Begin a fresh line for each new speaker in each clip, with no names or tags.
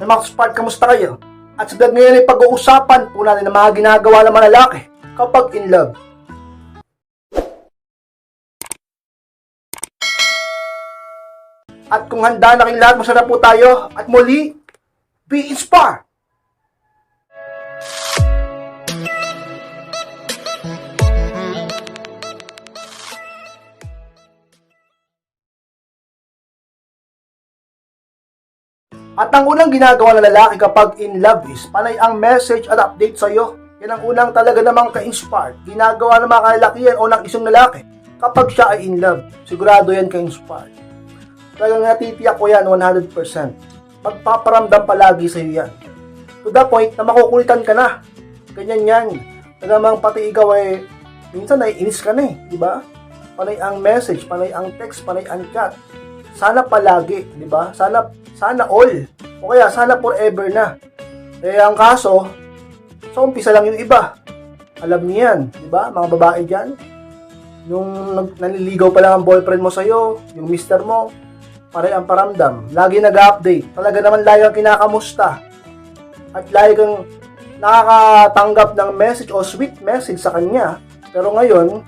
Hey mga ka-spark, kamusta kayo? At sa vlog ngayon ay pag-uusapan po natin ang mga ginagawa ng mga lalaki kapag in love. At kung handa na kayong lahat, masarap po tayo. At muli, be inspired! At ang unang ginagawa ng lalaki kapag in love is panay ang message at update sa iyo. Yan ang unang talaga namang ka-inspired. Ginagawa ng mga kalalakihan o ng isang lalaki kapag siya ay in love. Sigurado yan ka-inspired. Talagang natitiyak ko yan 100%. Magpaparamdam palagi sa iyo yan. To the point na makukulitan ka na. Ganyan yan. Talagang pati ikaw ay minsan naiinis ka na di ba? Panay ang message, panay ang text, panay ang chat. Sana palagi, di ba? Sana all. O kaya sana forever na. Eh ang kaso, sa umpisa lang yung iba. Alam niyo yan, di ba? Mga babae diyan. Yung naliligaw pa lang ang boyfriend mo sa'yo, yung mister mo, pare ang paramdam. Lagi nag-update. Talaga naman lagi kang kinakamusta. At lagi kang nakakatanggap ng message o sweet message sa kanya. Pero ngayon,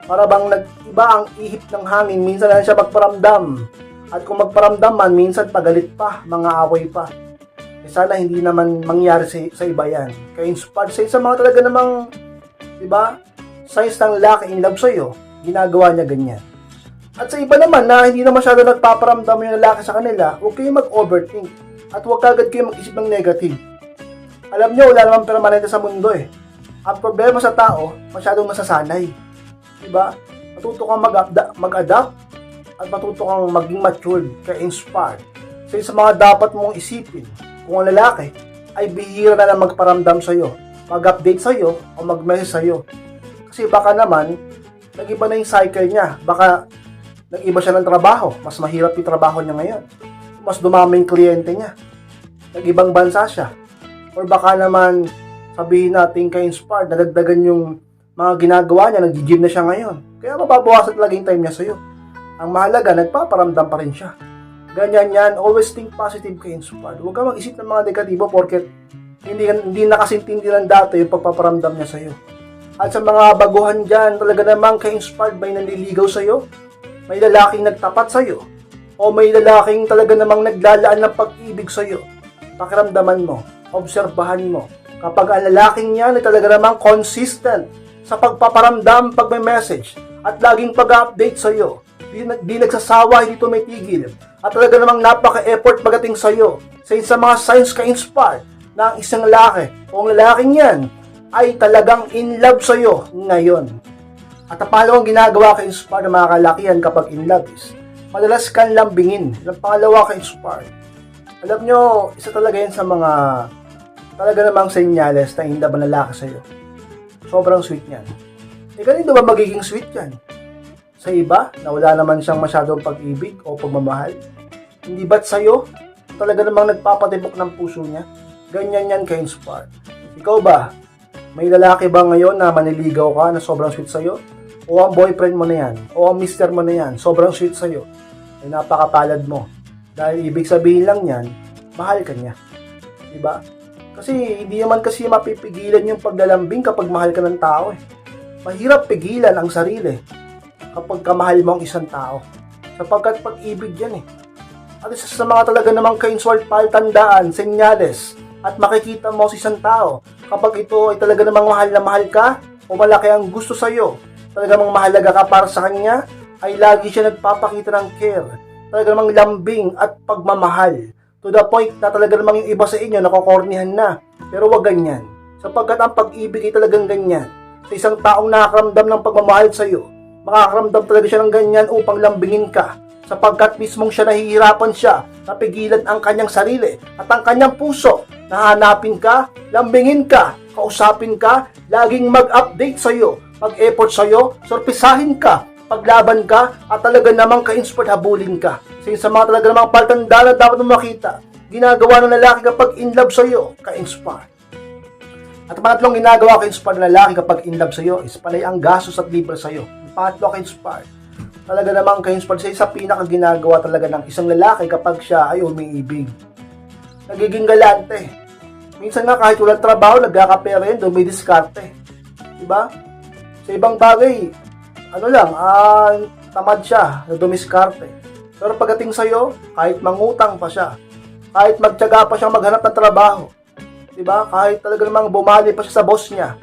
para bang nag-iba ang ihip ng hangin, minsan lang siya magparamdam. At kung magparamdam man, minsan pagalit pa, mga away pa. Eh sana hindi naman mangyari sa iba yan. Kaya inspired sa mga talaga namang, di ba, signs ng lalaki in love sa'yo, ginagawa niya ganyan. At sa iba naman na hindi na masyado nagpaparamdam yung lalaki sa kanila, huwag kayong mag-overthink. At huwag kagad kayong mag-isip ng negative. Alam niyo, wala naman permanente sa mundo eh. Ang problema sa tao, masyadong masasanay. Diba? Matuto kang mag-adapt at matuto kang maging matured, kaya inspired. So sa mga dapat mong isipin, kung ang lalaki ay bihira na lang magparamdam sa'yo, mag-update sa'yo, o mag-message sa'yo. Kasi baka naman, nag-iba na yung cycle niya. Baka nag-iba siya ng trabaho. Mas mahirap yung trabaho niya ngayon. Mas dumami yung kliyente niya. Nag-ibang bansa siya. Or baka naman, sabihin natin ka-inspired, nadagdagan yung mga ginagawa niya, nag-gym na siya ngayon. Kaya mababawasan talaga yung time niya sa'yo. Ang mahalaga, nagpaparamdam pa rin siya. Ganyan yan, always think positive ka-inspired. Huwag kang mag-isip ng mga negatibo porket hindi nakasintindi ng dati yung pagpaparamdam niya sa'yo. At sa mga baguhan dyan, talaga namang ka-inspired by nanliligaw sa'yo, may lalaking nagtapat sa'yo, o may lalaking talaga namang naglalaan ng pag-ibig sa'yo. Pakiramdaman mo, obserbahan mo. Kapag ang lalaking yan ay talaga namang consistent sa pagpaparamdam pag may message at laging pag-update sa'yo, di nagsasawa, hindi tumitigil, at talaga namang napaka-effort pagdating sa'yo, sa mga signs ka-inspired na ang isang lalaki o ang lalaking yan ay talagang in love sa'yo ngayon. At ang pangalawang ginagawa ka-inspired ng mga kalakihan kapag in love is madalas kang lambingin. Ang pangalawa ka-inspired, alam nyo, isa talaga yan sa mga talaga namang senyales na in love ang lalaki sa'yo. Sobrang sweet yan. E ganito ba magiging sweet yan? Sa iba, na wala naman siyang masyadong pag-ibig o pagmamahal? Hindi ba't sa'yo? Talaga namang nagpapatibok ng puso niya? Ganyan yan ka-inspired. Ikaw ba? May lalaki ba ngayon na maniligaw ka na sobrang sweet sa'yo? O ang boyfriend mo na yan? O ang mister mo na yan? Sobrang sweet sa'yo? Ay napakapalad mo. Dahil ibig sabihin lang yan, mahal ka niya. Diba? Kasi hindi naman kasi mapipigilan yung paglalambing kapag mahal ka ng tao eh. Mahirap pigilan ang sarili kapag kamahal mo ang isang tao. Sapagkat pag-ibig yan eh. At isa sa mga talaga namang ka-inspired paltandaan, senyales, at makikita mo sa isang tao kapag ito ay talaga namang mahal na mahal ka o malaki ang gusto sa'yo, talaga namang mahalaga ka para sa kanya, ay lagi siya nagpapakita ng care, talaga namang lambing at pagmamahal. To the point na talaga namang yung iba sa inyo nakokornihan na. Pero wag ganyan. Sapagkat ang pag-ibig ay talagang ganyan. Sa isang taong nakakaramdam ng pagmamahal sa'yo, makakaramdam talaga siya ng ganyan upang lambingin ka. Sapagkat mismong siya nahihirapan siya, napigilan ang kanyang sarili at ang kanyang puso. Nahanapin ka, lambingin ka, kausapin ka, laging mag-update sa'yo, mag-effort sa'yo, sorpresahin ka, paglaban ka, at talaga namang ka-inspired habulin ka. Sa mga talaga namang paltanda na dapat mo makita, ginagawa ng lalaki kapag in love sa'yo, ka-inspired. At ang pangatlong ginagawa ka-inspired ng lalaki kapag in love sa'yo is panay ang gastos at libre sa'yo. Ang pangatlo ka-inspired. Talaga namang ka-inspired sa pinaka ginagawa talaga ng isang lalaki kapag siya ay umiibig. nagiging galante. Minsan nga kahit walang trabaho, nagkakapera yun, dumidiskarte. Diba? Sa ibang bagay, tamad siya na dumiskarte. Pero pagdating sa'yo, kahit mangutang pa siya, kahit magtiyaga pa siya maghanap ng trabaho, diba? Kahit talaga namang bumali pa siya sa boss niya,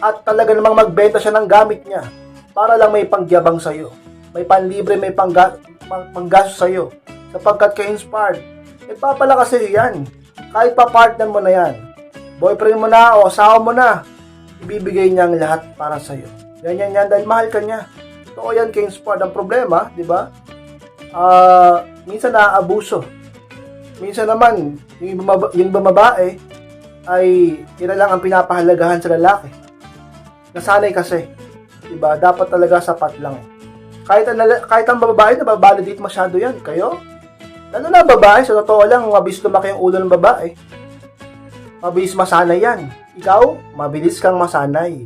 at talaga namang magbenta siya ng gamit niya, para lang may pangyabang sa'yo, may panlibre, may panggasto sa'yo, sapagkat ka-inspired, ipapalakas sa'yo yan. Kahit pa-partner mo na yan, boyfriend mo na o asawa mo na, ibibigay niya ang lahat para sa'yo. Yan, dahil mahal ka niya. Totoo yan, ka-inspired. Ang problema, diba? Minsan naaabuso. Minsan naman, yung babae, ay yun lang ang pinapahalagahan sa lalaki. Nasanay kasi. Diba? Dapat talaga sapat lang. Kahit ang babae, nababalidate masyado yan. Kayo? Lalo na babae, sa totoo lang, mabilis lumaki ang ulo ng babae. Mabilis masanay yan. Ikaw, mabilis kang masanay.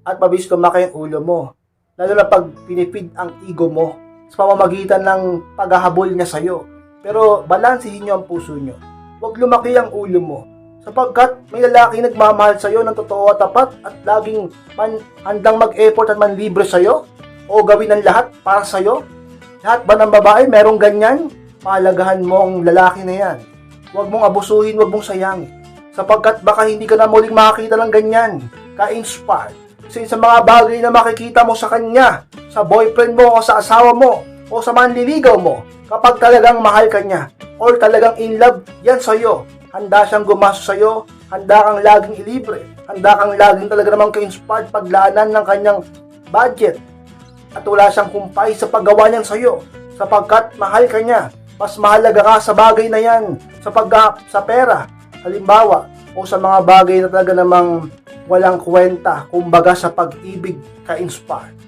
At mabilis lumaki ang ulo mo. Lalo na pag pinipid ang ego mo sa pamamagitan ng paghahabol niya sa'yo. Pero balansihin niyo ang puso niyo. Huwag lumaki ang ulo mo. Sapagkat may lalaki nagmamahal sa'yo ng totoo at tapat at laging handang mag-effort at manlibre sa'yo o gawin ang lahat para sa'yo. Lahat ba ng babae merong ganyan? Pahalagahan mo ang lalaki na yan. Huwag mong abusuhin, huwag mong sayangin. Sapagkat baka hindi ka na muling makakita ng ganyan. Ka-inspired. Kasi sa mga bagay na makikita mo sa kanya, sa boyfriend mo o sa asawa mo, o sa manliligaw mo, kapag talagang mahal ka niya, or talagang in love yan sa'yo, handa siyang gumasto sa'yo, handa kang laging ilibre, handa kang laging talaga namang ka-inspired paglaanan ng kanyang budget, at wala siyang kumpay sa paggawa niyan sa'yo, sapagkat mahal ka niya, mas mahalaga ka sa bagay na yan, sa pera, halimbawa, o sa mga bagay na talaga namang walang kwenta, kumbaga sa pag-ibig ka-inspired.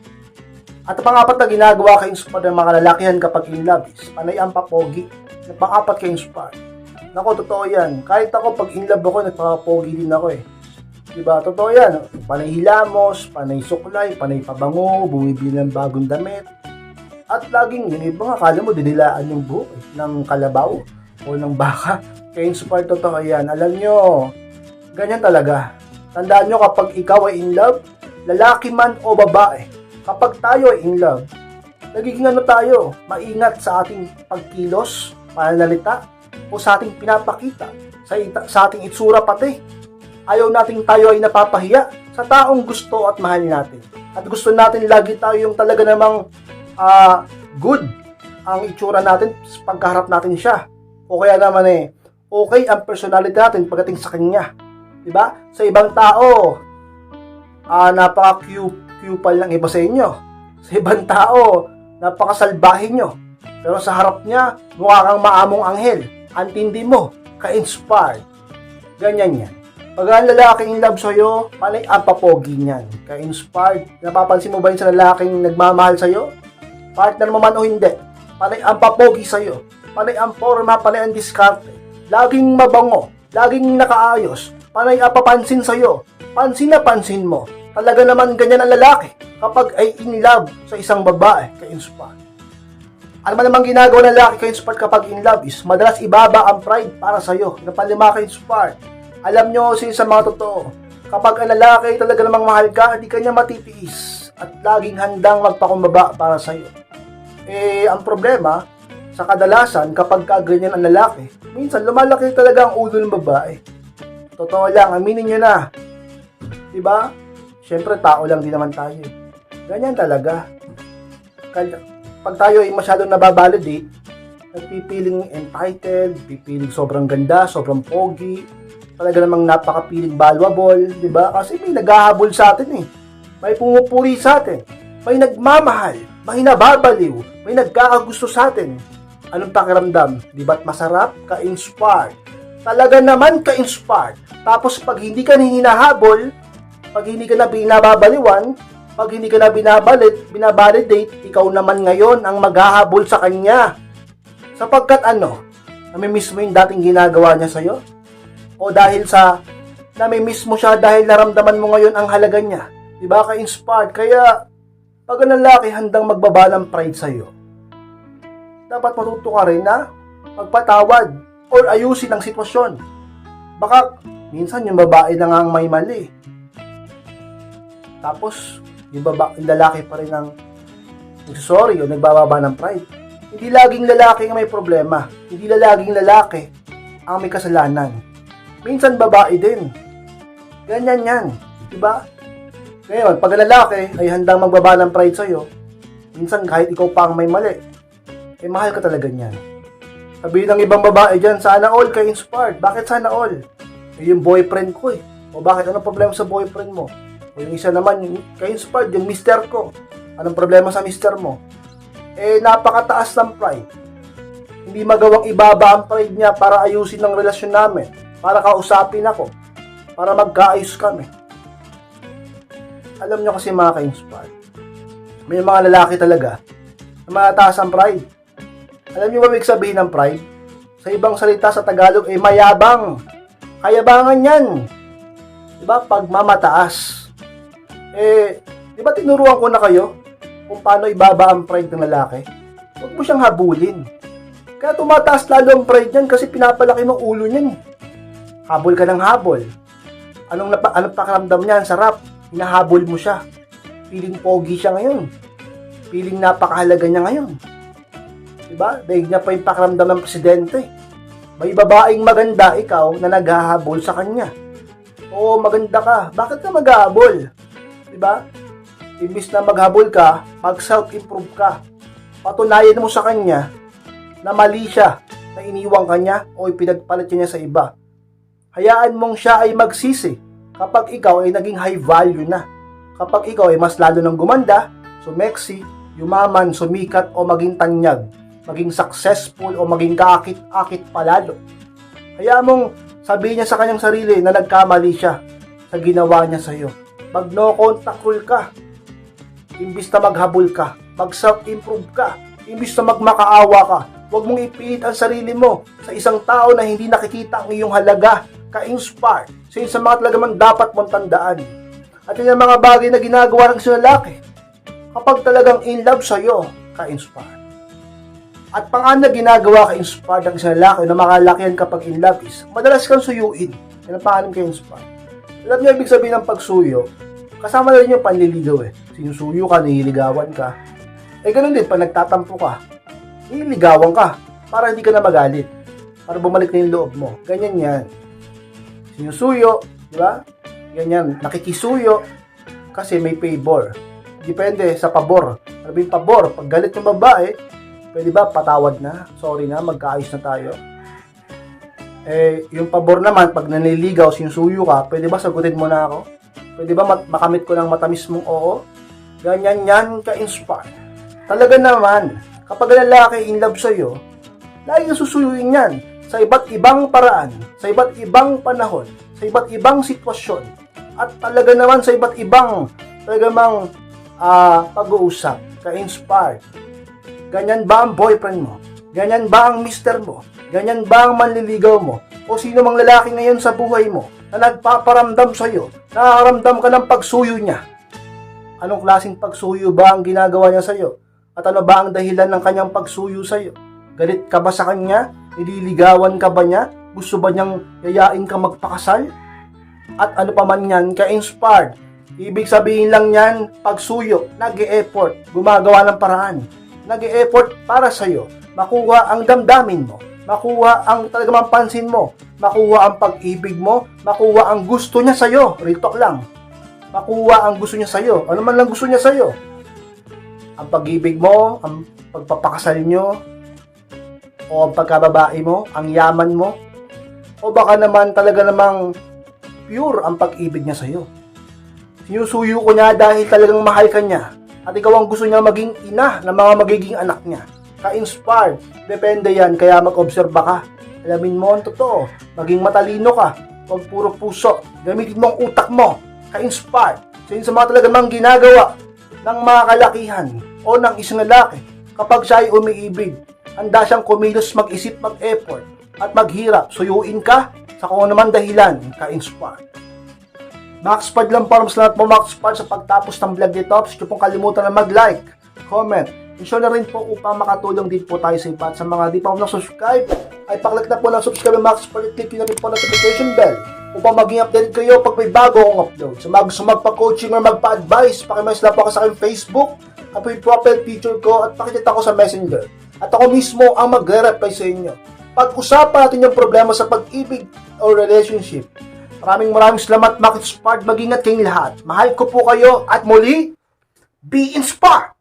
At ang pang-apat na ginagawa ka-inspired ng mga lalakihan kapag in love is panay ang papogi. At pang-apat ka-inspired. Nako, totoo yan. Kahit ako, pag in love ako, nagpapogi din ako eh. Diba? Totoo yan. Panay hilamos, panay suklay, panay pabango, bumibili ng bagong damit. At laging, yung iba nga, akala mo, dinilaan yung buhok eh, ng kalabaw o ng baka. Ka-inspired, totoo yan. Alam nyo, ganyan talaga. Tandaan nyo, kapag ikaw ay in love, lalaki man o babae, kapag tayo ay in love, nagiging tayo, maingat sa ating pagkilos, pananalita, o sa ating pinapakita, sa ating itsura pati. Ayaw nating tayo ay napapahiya sa taong gusto at mahal natin. At gusto natin lagi tayo yung talaga namang good ang itsura natin pagkaharap natin siya. O kaya naman okay ang personality natin pagdating sa kanya. Diba? Sa ibang tao, napaka-cupal ng iba sa inyo. Sa ibang tao, napakasalbahin nyo. Pero sa harap niya, mukha kang maamong anghel. Antindi mo, ka-inspired. Ganyan yan. Pag ang lalaking in love sa'yo, panay ang papogi niyan. Ka-inspired. Napapansin mo ba yun sa lalaking nagmamahal sa'yo? Partner mo man o hindi, panay ang papogi sa'yo. Panay ang forma, panay ang diskarte. Laging mabango, laging nakaayos. Panay ang papansin sa'yo. Pansin na pansin mo. Talaga naman ganyan ang lalaki kapag ay in love sa isang babae, ka-inspired. Ano man namang ginagawa ng lalaki ka-inspired kapag in love is madalas ibaba ang pride para sa'yo. Napalima ka-inspired. Alam nyo sa mga totoo, kapag ang lalaki talaga namang mahal ka, hindi ka niya matitiis at laging handang magpakumbaba para sa'yo. Ang problema, sa kadalasan, kapag kaganyan ang lalaki, minsan lumalaki talaga ang ulo ng babae. Totoo lang, aminin nyo na. Diba? Siyempre, tao lang din naman tayo. Ganyan talaga. Pag tayo ay masyadong nababalidate, nagpipiling entitled, pipiling sobrang ganda, sobrang pogi, talaga namang napakapiling valuable, diba? Kasi may naghahabol sa atin eh. May pumupuri sa atin. May nagmamahal. May nababaliw. May nagkakagusto sa atin. Anong pakiramdam? Diba't masarap? Ka-inspired. Talaga naman ka-inspired. Tapos pag hindi ka hinahabol, pag hindi ka na binababaliwan, pag hindi ka na binabalidate, ikaw naman ngayon ang maghahabol sa kanya. Sapagkat namimiss mo yung dating ginagawa niya sa'yo? O dahil sa namimiss mo siya dahil naramdaman mo ngayon ang halaga niya? Diba ka-inspired? Kaya pag ang lalaki handang magbaba ng pride sa'yo, dapat matuto ka rin na magpatawad or ayusin ang sitwasyon. Baka minsan yung babae na nga ang may mali. Tapos yung lalaki pa rin ang nagsusorry o nagbababa ng pride. Hindi laging lalaki ang may problema. Hindi laging lalaki ang may kasalanan. Minsan babae din. Ganyan yan. Diba? Ngayon, pag lalaki ay handang magbaba ng pride sa'yo, minsan kahit ikaw pa ang may mali, eh mahal ka talaga niyan. Sabihin ng ibang babae dyan, sana all ka inspired. Bakit sana all? Eh, yung boyfriend ko eh. O bakit? Anong problema sa boyfriend mo? O yung isa naman, ka-inspired, yung mister ko. Anong problema sa mister mo? Eh, napakataas ng pride. Hindi magawang ibaba ang pride niya para ayusin ang relasyon namin. Para kausapin ako. Para magkaayos kami. Alam nyo kasi mga ka-inspired, may mga lalaki talaga na mataas ang pride. Alam nyo ba ibig sabihin ng pride? Sa ibang salita sa Tagalog ay mayabang. Kayabangan yan. Diba? Pagmamataas. Eh, diba tinuruan ko na kayo kung paano ibaba ang pride ng lalaki? Huwag mo siyang habulin. Kaya tumataas lalo ang pride niyan kasi pinapalaki mo ulo niyan. Habol ka ng habol. Anong pakiramdam niya? Ang sarap. Hinahabol mo siya. Feeling pogi siya ngayon. Feeling napakahalaga niya ngayon. Diba? Dahil niya pa yung pakiramdam ng presidente. May babaeng maganda ikaw na naghahabol sa kanya. Oo, maganda ka. Bakit ka maghahabol? Diba? Imbis na maghabol ka, mag-self-improve ka. Patunayan mo sa kanya na mali siya, na iniwang kanya o ipinagpalit niya sa iba. Hayaan mong siya ay magsisi kapag ikaw ay naging high value na. Kapag ikaw ay mas lalo ng gumanda, sumeksi, yumaman, sumikat o maging tanyag, maging successful o maging kaakit-akit palalo. Hayaan mong sabihin niya sa kanyang sarili na nagkamali siya sa ginawa niya sa iyo. Mag no contact rule ka. Imbis na maghabol ka, mag self-improve ka. Imbis na magmakaawa ka, huwag mong ipilit ang sarili mo sa isang tao na hindi nakikita ang iyong halaga. Ka-inspire. Sa mga talagang dapat mong tandaan. At yun ang mga bagay na ginagawa ng isang lalaki. Kapag talagang in love sa'yo, ka-inspire. At pang-anim na ginagawa ka-inspire ng isang lalaki na makalakihan kapag in love is, madalas kang suyuin. Yan ang pang-anim ka-inspire. Alam niyo, ibig sabihin ng pagsuyo, kasama na rin yung panliligaw eh. Sinusuyo ka, nililigawan ka. Eh, ganun din, pag nagtatampo ka, nililigawan ka para hindi ka na magalit. Para bumalik na yung loob mo. Ganyan yan. Sinusuyo, di ba? Ganyan, nakikisuyo kasi may favor. Depende sa pabor. Ano yung pabor? Pag galit yung babae, pwede ba patawad na? Sorry na, magkaayos na tayo. Eh, yung pabor naman, pag naniligaw, sinusuyo ka, pwede ba sagutin mo na ako? Pwede ba makamit ko ng matamis mong oo? Ganyan yan ka-inspire. Talaga naman, kapag lalaki in love sa'yo, lagi susuyuin yan sa iba't ibang paraan, sa iba't ibang panahon, sa iba't ibang sitwasyon, at talaga naman sa iba't ibang talagang pag-uusap, ka-inspired. Ganyan ba ang boyfriend mo? Ganyan ba ang mister mo? Ganyan ba ang manliligaw mo? O sino mang lalaki ngayon sa buhay mo na nagpaparamdam sa'yo, nakaramdam ka ng pagsuyo niya? Anong klaseng pagsuyo ba ang ginagawa niya sa'yo? At ano ba ang dahilan ng kanyang pagsuyo sa'yo? Galit ka ba sa kanya? Nililigawan ka ba niya? Gusto ba niyang yayain ka magpakasal? At ano pa man yan, ka-inspired. Ibig sabihin lang yan, pagsuyo, nag-e-effort, gumagawa ng paraan. Nag-e-effort para sa'yo. Makuha ang damdamin mo. Makuha ang talagang mapansin mo. Makuha ang pag-ibig mo. Makuha ang gusto niya sa'yo. Real talk lang. Makuha ang gusto niya sa'yo. Ano man lang gusto niya sa'yo. Ang pag-ibig mo, ang pagpapakasal nyo, o ang pagkababae mo, ang yaman mo, o baka naman talaga namang pure ang pag-ibig niya sa'yo. Sinusuyo ko niya dahil talagang mahal ka niya at ikaw ang gusto niya maging ina ng mga magiging anak niya. Ka-inspired. Depende yan, kaya mag-obserba ka. Alamin mo ang totoo. Maging matalino ka. Huwag puro puso. Gamitin mo ang utak mo. Ka-inspired. Sa mga talaga mang ginagawa ng mga kalakihan o ng isang lalaki kapag siya ay umiibig. Handa siyang kumilos, mag-isip, mag-effort at maghirap. Suyuin ka sa kung naman dahilan, ka-inspired. Maxpad lang para mas lahat mo Maxpad sa pagtapos ng vlog nito. Huwag pong kalimutan na mag-like, comment, ensure na rin po upang makatulong din po tayo sa iba. At sa mga di pa po subscribe ay paklik na po ng subscribe box, click nyo na rin po notification bell upang maging update kayo pag may bago akong upload. Sa mga gusto magpa-coaching or magpa-advise, pakimessage lang po ako sa aking Facebook at po yung profile picture ko at pakichat ako sa Messenger. At ako mismo ang magre-reply sa inyo. Pag-usapan natin yung problema sa pag-ibig o relationship. Maraming salamat, Makit Smart. Mag-ingat kayong lahat. Mahal ko po kayo at muli, be inspired!